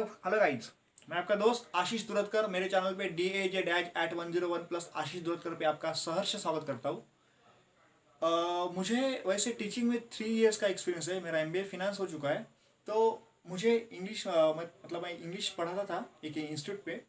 Hello guys, मैं आपका दोस्त आशीष दुरतकर मेरे चैनल पे DAJ-@101+ आशीष दुरतकर पे आपका सहर्ष स्वागत करता हूँ। मुझे वैसे टीचिंग में 3 इयर्स का एक्सपीरियंस है। मेरा MBA फिनांस हो चुका है। तो मुझे इंग्लिश मतलब मैं इंग्लिश पढ़ाता था एक इंस्टीट्यूट पे।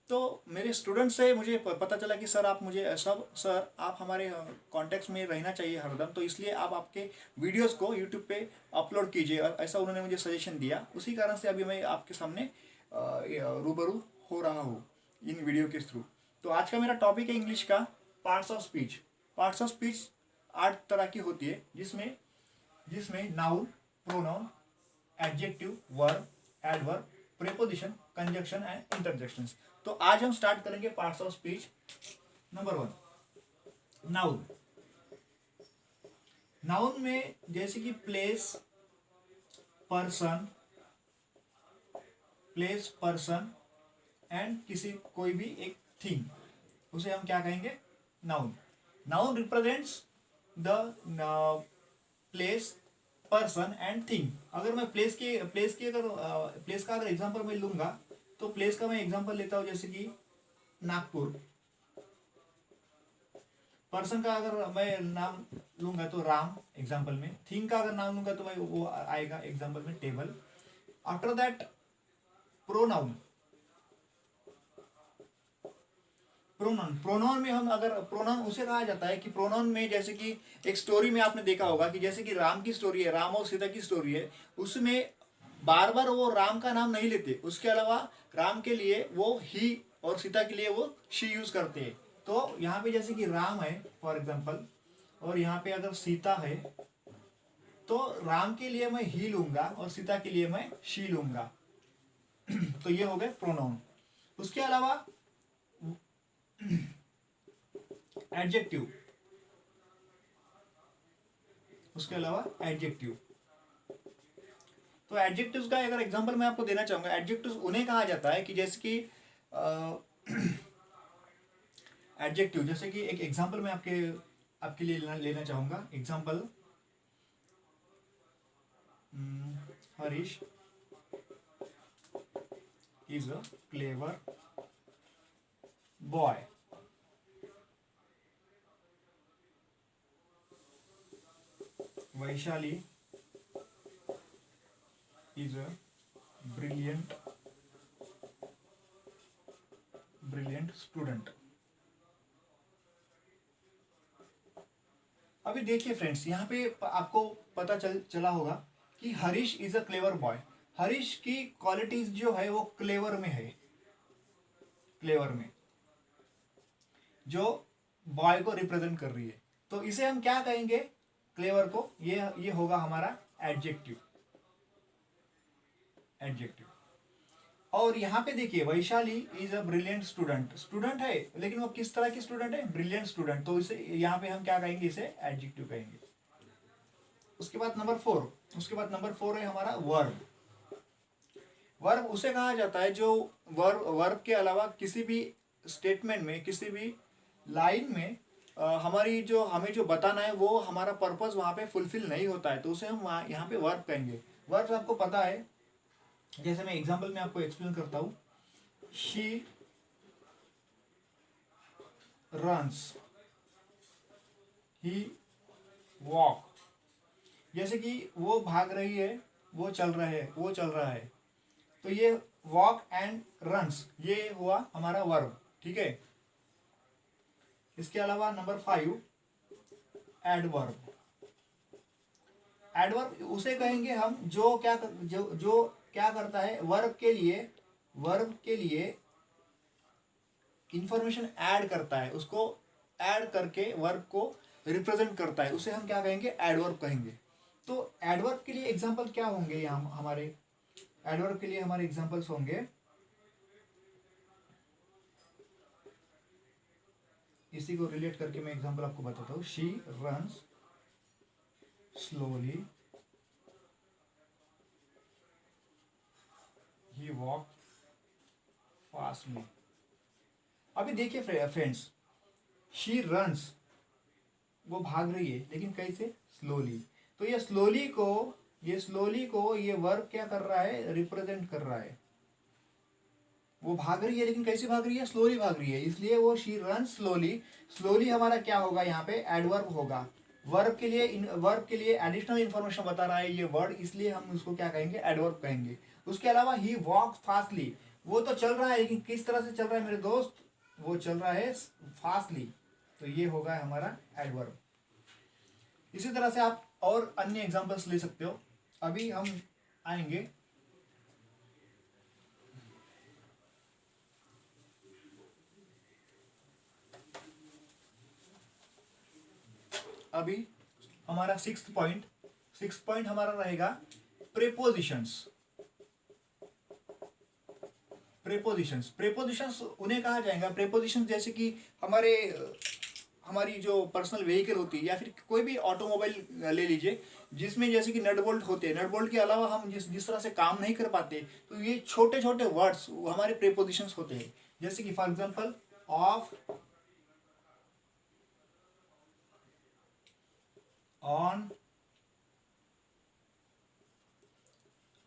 तो मेरे स्टूडेंट से मुझे पता चला कि सर आप मुझे सर आप हमारे कॉन्टेक्स्ट में रहना चाहिए हरदम, तो इसलिए आप आपके वीडियोस को यूट्यूब पे अपलोड कीजिए, ऐसा उन्होंने मुझे सजेशन दिया। उसी कारण से अभी मैं आपके सामने रूबरू हो रहा हूँ इन वीडियो के थ्रू। तो आज का मेरा टॉपिक है इंग्लिश का parts of speech. Parts of speech 8 तरह की होती है, जिसमें जिसमें noun, pronoun, adjective, verb, adverb, preposition, conjunction and interjections. तो आज हम स्टार्ट करेंगे parts of speech. Number 1, noun. Noun में जैसे कि प्लेस, पर्सन एंड किसी कोई भी एक थिंग, उसे हम क्या कहेंगे? Noun. Noun represents the place, person and thing. अगर मैं प्लेस का अगर एग्जांपल मैं लूंगा, तो प्लेस का मैं एग्जांपल लेता हूं जैसे कि नागपुर। पर्सन का अगर मैं नाम लूंगा तो राम एग्जांपल में। थिंग का अगर नाम लूंगा तो मैं वो आएगा एग्जांपल में table. After that pronoun. Pronoun में हम अगर प्रोनाउन उसे कहा जाता है कि प्रोनाउन में जैसे कि एक स्टोरी में आपने देखा होगा कि जैसे कि राम की स्टोरी है, राम और सीता की स्टोरी है, उसमें बार बार वो राम का नाम नहीं लेते। उसके अलावा राम के लिए वो ही और सीता के लिए वो शी यूज करते हैं। तो यहाँ पे जैसे कि राम है फॉर एग्जाम्पल, और यहाँ पे अगर सीता है, तो राम के लिए मैं ही लूंगा और सीता के लिए मैं शी लूंगा। तो ये हो गए प्रोनाउन। उसके अलावा एडजेक्टिव। तो एडजेक्टिव्स का अगर एग्जांपल मैं आपको देना चाहूंगा, एडजेक्टिव्स उन्हें कहा जाता है कि जैसे कि एडजेक्टिव जैसे कि एक एग्जांपल मैं आपके लिए लेना चाहूंगा। Example, Harish is a clever boy. Vaishali is a brilliant student। अभी देखिए फ्रेंड्स, यहाँ पे आपको पता चला होगा कि Harish is a clever boy. Harish की क्वालिटीज जो है वो क्लेवर में है। क्लेवर में जो बॉय को रिप्रेजेंट कर रही है, तो इसे हम क्या कहेंगे? क्लेवर को। ये होगा हमारा एडजेक्टिव। और यहाँ पे देखिए, Vaishali is a brilliant student है, लेकिन वो किस तरह की स्टूडेंट है? Brilliant student. तो इसे यहाँ पे हम क्या कहेंगे? इसे एडजेक्टिव कहेंगे। उसके बाद नंबर 4 है हमारा वर्ब। वर्ब उसे कहा जाता है जो वर्ब के अलावा किसी भी स्टेटमेंट में, किसी भी लाइन में हमें जो बताना है वो हमारा पर्पस वहां पे फुलफिल नहीं होता है, तो उसे हम यहाँ पे वर्ब कहेंगे। वर्ब आपको पता है, जैसे मैं एग्जांपल में आपको एक्सप्लेन करता हूं। She runs, he walk. जैसे कि वो भाग रही है, वो चल रहा है। तो ये वॉक एंड रन्स ये हुआ हमारा वर्ब। ठीक है। इसके अलावा नंबर 5, एडवर्ब। एडवर्ब उसे कहेंगे हम जो क्या करता है? वर्ब के लिए इंफॉर्मेशन ऐड करता है, उसको ऐड करके वर्ब को रिप्रेजेंट करता है, उसे हम क्या कहेंगे? एडवर्ब कहेंगे। तो एडवर्ब के लिए एग्जांपल क्या होंगे? यहाँ हमारे एडवर्ब के लिए हमारे एग्जांपल्स होंगे, इसी को रिलेट करके मैं एग्जांपल आपको बताता हूँ। She runs slowly, he walk fastly. अभी देखिए फ्रेंड्स, शी रन्स वो भाग रही है, लेकिन कैसे? स्लोली। तो ये स्लोली को ये वर्ब क्या कर रहा है? रिप्रेजेंट कर रहा है। वो भाग रही है, लेकिन कैसे भाग रही है, स्लोली भाग रही है, इसलिए वो शी रन स्लोली। स्लोली हमारा क्या होगा यहाँ पे, एडवर्ब होगा। वर्ब के लिए एडिशनल इंफॉर्मेशन बता रहा है ये वर्ड, इसलिए हम उसको क्या कहेंगे, एडवर्ब कहेंगे। उसके अलावा ही वॉक फास्टली, वो तो चल रहा है, लेकिन किस तरह से चल रहा है मेरे दोस्त, वो चल रहा है फास्टली, तो ये होगा हमारा एडवर्ब। इसी तरह से आप और अन्य एग्जांपल्स ले सकते हो। अभी हम आएंगे अभी हमारा सिक्स पॉइंट हमारा रहेगा प्रेपोजिशंस। प्रेपोजिशंस उन्हें कहा जाएगा, प्रेपोजिशंस जैसे कि हमारी जो पर्सनल व्हीकल होती है, या फिर कोई भी ऑटोमोबाइल ले लीजिए, जिसमें जैसे कि नट बोल्ट होते हैं, नट बोल्ट के अलावा हम जिस तरह से काम नहीं कर पाते, तो ये छोटे छोटे वर्ड्स हमारे प्रेपोजिशंस होते हैं। जैसे कि for example of, on,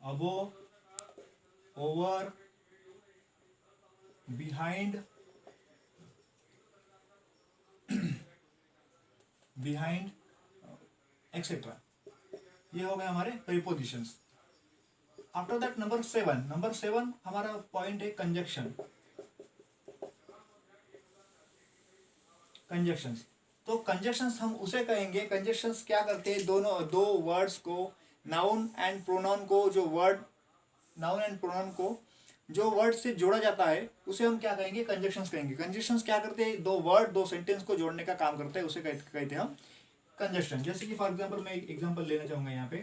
above, over, behind, behind, etcetera, ये हो गए हमारे prepositions. After that number seven हमारा पॉइंट है कंजक्शन। कंजक्शंस, तो कंजक्शंस हम उसे कहेंगे, कंजक्शंस क्या करते हैं, दोनों दो वर्ड्स को, नाउन एंड प्रोनाउन को, नाउन एंड प्रोनाउन को जो वर्ड से जोड़ा जाता है, उसे हम क्या कहेंगे, कंजक्शंस कहेंगे। कंजक्शंस क्या करते हैं, दो वर्ड, दो सेंटेंस को जोड़ने का काम करते हैं, उसे कहते हैं हम कंजक्शन। जैसे कि फॉर एग्जांपल मैं एक एग्जांपल लेना चाहूंगा यहाँ पे,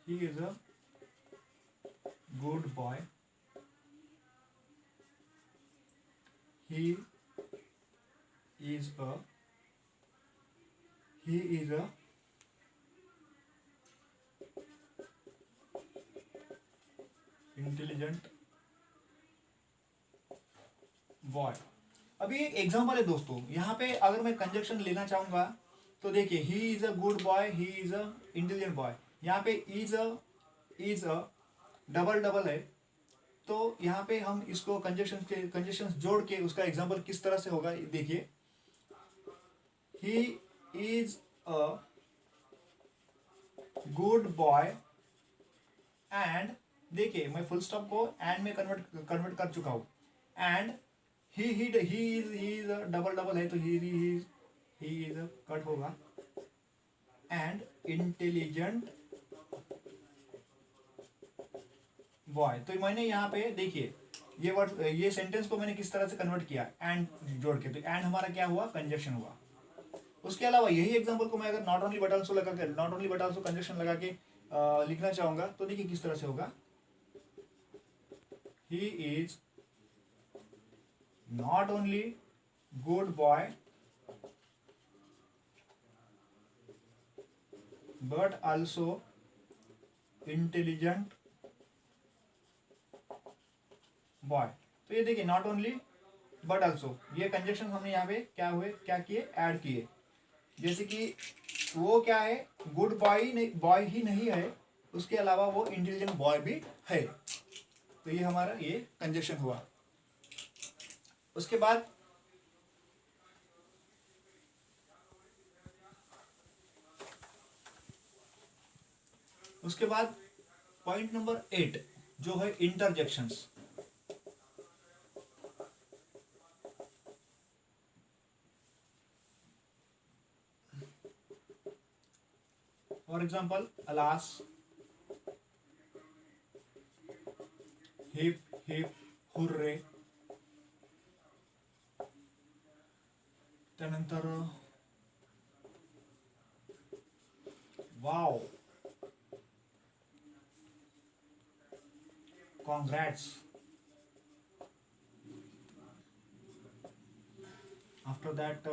he is a good boy, he is a intelligent boy. अभी एक एग्जांपल है दोस्तों, यहाँ पे अगर मैं कंजक्शन लेना चाहूंगा, तो देखिए he is a good boy, he is a intelligent boy, यहाँ पे इज अ डबल डबल है, तो यहाँ पे हम इसको कंजक्शन जोड़ के उसका एग्जांपल किस तरह से होगा, देखिए, he is a good boy and, देखिए मैं फुल स्टॉप को एंड में कन्वर्ट कर चुका हूँ, and he is double double है, तो ही इज कट होगा, एंड इंटेलिजेंट बॉय। तो मैंने यहाँ पे देखिए ये वर्ड, ये सेंटेंस को मैंने किस तरह से कन्वर्ट किया, एंड जोड़ के, तो एंड हमारा क्या हुआ, कंजक्शन हुआ। उसके अलावा यही एग्जांपल को मैं अगर not only but also conjunction लगा के लिखना चाहूंगा, तो देखिए किस तरह से होगा, he is not only good boy but also intelligent boy. तो ये देखिए नॉट ओनली बट आल्सो, ये कंजक्शन हमने यहाँ पे क्या किए, ऐड किए। जैसे कि वो क्या है, गुड बॉय ही नहीं है, उसके अलावा वो इंटेलिजेंट बॉय भी है, तो ये हमारा ये कंजक्शन हुआ। उसके बाद पॉइंट नंबर 8 जो है interjections. For example alas, hip hip hurray, त्यानंतर wow, congrats, after that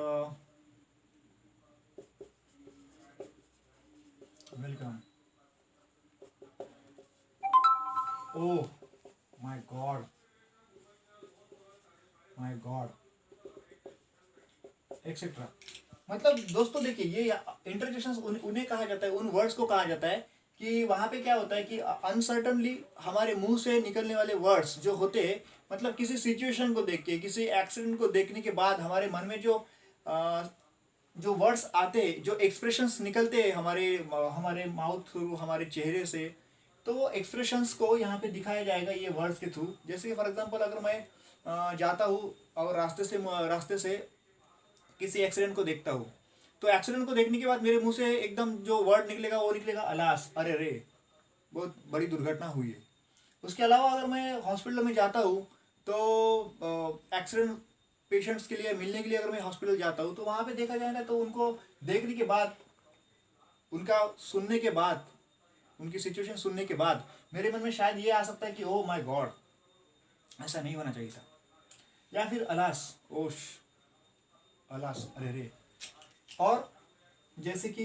welcome, oh my god, etcetera. मतलब दोस्तों देखिए ये इंटरजेक्शंस उन्हें कहा जाता है, उन वर्ड्स को कहा जाता है कि वहाँ पे क्या होता है कि अनसर्टनली हमारे मुंह से निकलने वाले वर्ड्स जो होते हैं, मतलब किसी सिचुएशन को देख के, किसी एक्सीडेंट को देखने के बाद हमारे मन में जो वर्ड्स आते हैं, जो एक्सप्रेशंस निकलते हैं हमारे हमारे माउथ थ्रू, हमारे चेहरे से, तो वो एक्सप्रेशंस को यहाँ पे दिखाया जाएगा ये वर्ड्स के थ्रू। जैसे कि फॉर एग्जांपल अगर मैं जाता हूँ और रास्ते से किसी एक्सीडेंट को देखता हूँ, तो एक्सीडेंट को देखने के बाद मेरे मुंह से एकदम जो वर्ड निकलेगा वो निकलेगा अलास, अरे रे, बहुत बड़ी दुर्घटना हुई है। उसके अलावा अगर मैं हॉस्पिटल में जाता हूँ, तो एक्सीडेंट पेशेंट्स के लिए मिलने के लिए अगर मैं हॉस्पिटल जाता हूँ, तो वहाँ पे देखा जाएगा, तो उनको देखने के बाद, उनका सुनने के बाद, उनकी सिचुएशन सुनने के बाद मेरे मन में शायद ये आ सकता है कि ओ माय गॉड, ऐसा नहीं होना चाहिए था, या फिर अलास, ओश, अलास, अरे रे। और जैसे कि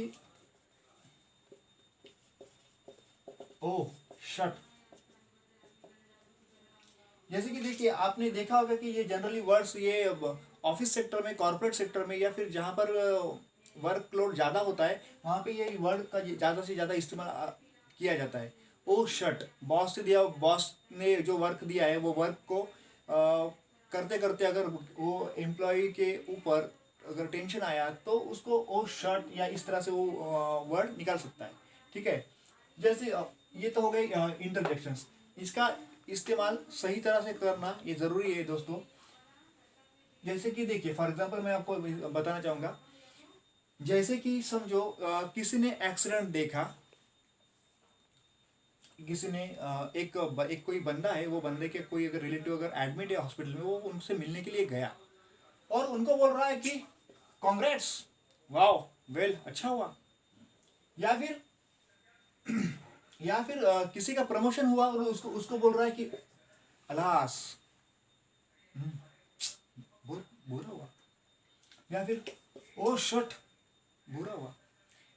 ओ शट, जैसे कि देखिए आपने देखा होगा कि ये जनरली वर्ड्स ये ऑफिस सेक्टर में, कॉर्पोरेट सेक्टर में, या फिर जहाँ पर वर्कलोड ज़्यादा होता है, वहाँ पे ये वर्ड का ज़्यादा से ज़्यादा इस्तेमाल किया जाता है। ओ शट, बॉस से दिया, बॉस ने जो वर्क दिया है वो वर्क को करते करते अगर वो एम्प्लॉय के ऊपर अगर टेंशन आया, तो उसको ओ शट या इस तरह से वो वर्ड निकाल सकता है। ठीक है, जैसे ये तो हो गई इंटरजेक्शंस। इसका इस्तेमाल सही तरह से करना ये ज़रूरी है दोस्तों। जैसे कि देखिए फॉर एग्जांपल मैं आपको बताना चाहूँगा, जैसे कि समझो किसी ने एक्सीडेंट देखा, किसी ने एक कोई बंदा है, वो बंदे के कोई अगर रिलेटिव अगर एडमिट है हॉस्पिटल में, वो उनसे मिलने के लिए गया और उनको बोल रहा है कि कॉन्ग्रेट्स, वाओ, वेल, अच्छा हुआ। या फिर किसी का प्रमोशन हुआ और उसको उसको बोल रहा है कि अलास, बुरा हुआ। या फिर ओ शट, बुरा हुआ।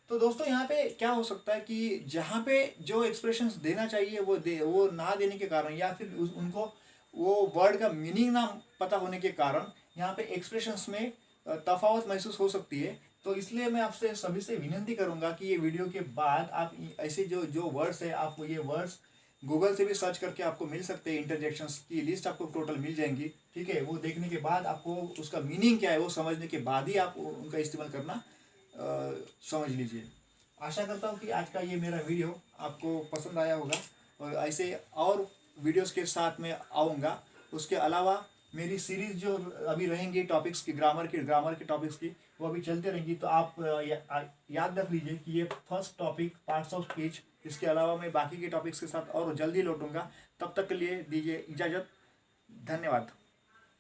तो दोस्तों यहाँ पे क्या हो सकता है कि जहाँ पे जो एक्सप्रेशंस देना चाहिए वो ना देने के कारण, या फिर उनको वो वर्ड का मीनिंग ना पता होने के कारण यहाँ पे एक्सप्रेशंस में तफावत महसूस हो सकती है। तो इसलिए मैं आपसे सभी से विनती करूँगा कि ये वीडियो के बाद आप ऐसे जो जो वर्ड्स है, आप ये वर्ड्स गूगल से भी सर्च करके आपको मिल सकते हैं, इंटरजेक्शंस की लिस्ट आपको टोटल मिल जाएंगी। ठीक है, वो देखने के बाद आपको उसका मीनिंग क्या है वो समझने के बाद ही आप उनका इस्तेमाल करना समझ लीजिए। आशा करता हूँ कि आज का ये मेरा वीडियो आपको पसंद आया होगा, और ऐसे और वीडियोस के साथ में आऊँगा। उसके अलावा मेरी सीरीज़ जो अभी रहेंगी टॉपिक्स की, ग्रामर के टॉपिक्स की, वो अभी चलते रहेंगी। तो आप याद रख लीजिए कि ये first topic, parts of speech. इसके अलावा मैं बाकी के टॉपिक्स के साथ और जल्दी लौटूंगा। तब तक के लिए दीजिए इजाज़त। धन्यवाद।